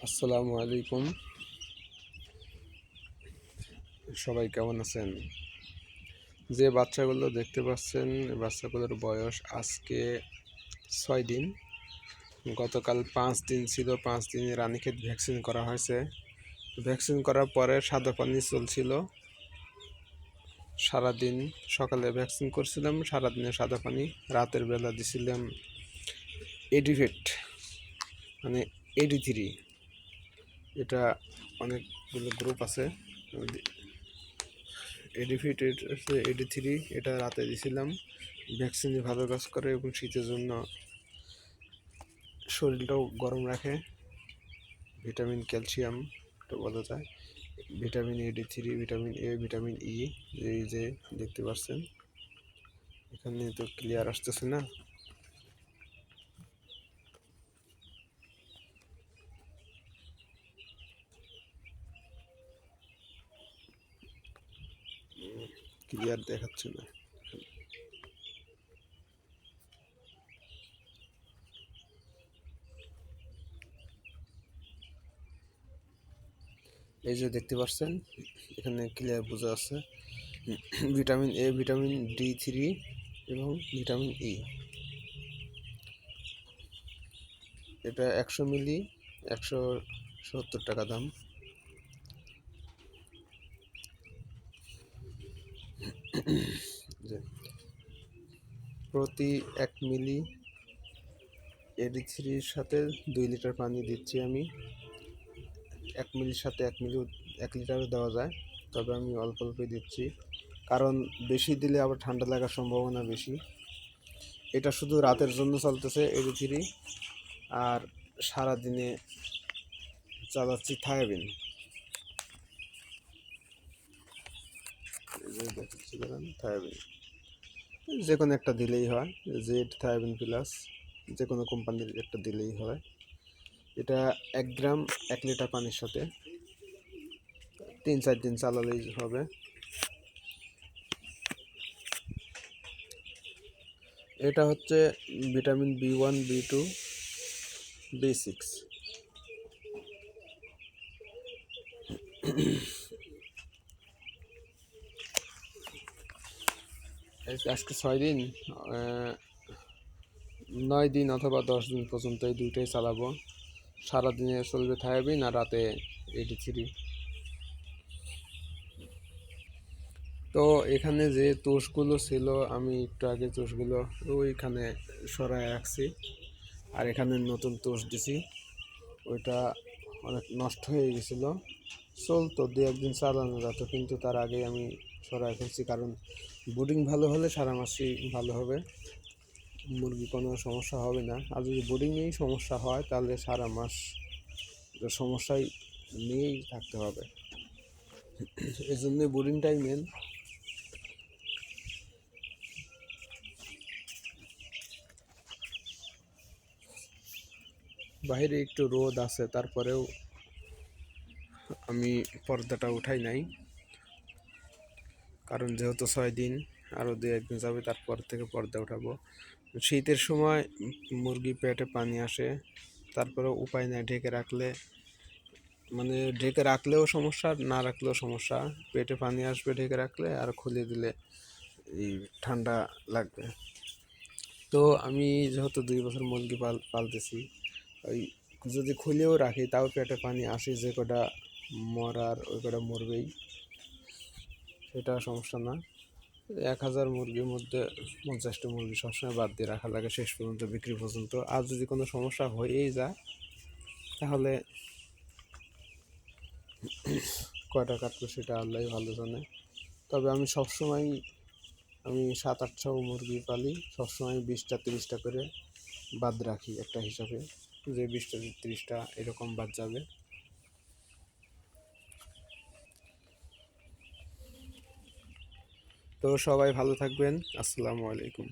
আসসালামু আলাইকুম। সবাই কেমন আছেন? যে বাচ্চাগুলো দেখতে পাচ্ছেন, বাচ্চাগুলোর বয়স আজকে 6 দিন। গতকাল 5 দিন ছিল। 5 দিনে রানীক্ষেত ভ্যাকসিন করা হয়েছে। ভ্যাকসিন করার পরে সাদা পানি চলছিল সারাদিন। সকালে ভ্যাকসিন করছিলাম, সারাদিনে সাদা পানি। রাতের বেলা দিছিলাম এডিভেট, মানে 83। এটা অনেকগুলো গ্রুপ আছে। এডিফিট 83 এটা রাতে দিছিলাম। ভ্যাকসিনে ভালো কাজ করে এবং শীতের জন্য শরীরটাও গরম রাখে। ভিটামিন ক্যালসিয়াম এটা বলা যায়। Vitamin 83, vitamin A, vitamin E, এই যে দেখতে পাচ্ছেন। এখানে তো ক্লিয়ার আসতেছে না। ক্লিয়ার দেখাচ্ছে না। এই যে দেখতে পাচ্ছেন, এখানে ক্লিয়ার বোঝা যাচ্ছে ভিটামিন এ, ভিটামিন D3 এবং ভিটামিন ই। এটা 100 মিলি 170 টাকা দাম। যে প্রতি 1 মিলি এডি3-র সাথে 2 লিটার পানি দিচ্ছি আমি। 1 মিলির সাথে 1 লিটারও দেওয়া যায়, তবে আমি অল্প অল্পই দিচ্ছি, কারণ বেশি দিলে আবার ঠান্ডা লাগার সম্ভাবনা বেশি। এটা শুধু রাতের জন্য চলতেছে এডি3, আর সারাদিনে চালাচ্ছি থায়াবিন। থায়াবিন যে কোনো একটা দিলেই হয়, জেড থায়াবিন প্লাস যে কোনো কোম্পানির একটা দিলেই হয়। এটা 1 গ্রাম 1 লিটার পানির সাথে 3-4 দিন চালালেই হবে। এটা হচ্ছে ভিটামিন B1, B2, B6। আজকে 6 দিন, 9 দিন অথবা 10 দিন পর্যন্ত এই দুইটাই চালাবো। সারাদিনে চলবে থায়াবিন আর রাতে এডি3। তো এখানে যে তোষগুলো ছিল, আমি একটু আগে তোষগুলো ওইখানে সরায় রাখছি, আর এখানে নতুন তোষ দিছি। ওইটা অনেক নষ্ট হয়ে গেছিলো, চলতো 2-1 দিন চালানো যেত, কিন্তু তার আগেই আমি সরাই ফেলছি, কারণ ব্রিডিং ভালো হলে সারা মাসই ভালো হবে, মুরগি কোনো সমস্যা হবে না। আর যদি ব্রিডিংয়েই সমস্যা হয় তাহলে সারা মাস সমস্যাই নিয়েই থাকতে হবে। এই জন্যে ব্রিডিংটাই মেন। বাইরে একটু রোদ আছে, তারপরেও আমি পর্দাটা উঠাই নাই, কারণ যেহেতু 6 দিন, আরও 2-1 দিন যাবে, তারপর থেকে পর্দা উঠাবো। শীতের সময় মুরগি পেটে পানি আসে, তারপরে উপায় নাই, ঢেকে রাখলে, মানে ঢেকে রাখলেও সমস্যা, না রাখলেও সমস্যা। পেটে পানি আসবে ঢেকে রাখলে, আর খুলে দিলে এই ঠান্ডা লাগবে। তো আমি যেহেতু 2 বছর মুরগি পালতেছি, ওই যদি খুলেও রাখি তাও পেটে পানি আসে, যে কটা মরার ওই কটা মরবেই, সেটা সমস্যা না। 1000 মুরগির মধ্যে 50টা মুরগি সবসময় বাদ দিয়ে রাখা লাগে শেষ পর্যন্ত, বিক্রি পর্যন্ত। আর যদি কোনো সমস্যা হয়েই যায় তাহলে কয়টা কাটবো সেটা আল্লাহ ভালো জানে। তবে আমি সবসময় 7-800 মুরগি পালি, সবসময় 20টা 30টা করে বাদ রাখি একটা হিসাবে, যে 20টা 30টা এরকম বাদ যাবে। তো সবাই ভালো থাকবেন। আসসালামু আলাইকুম।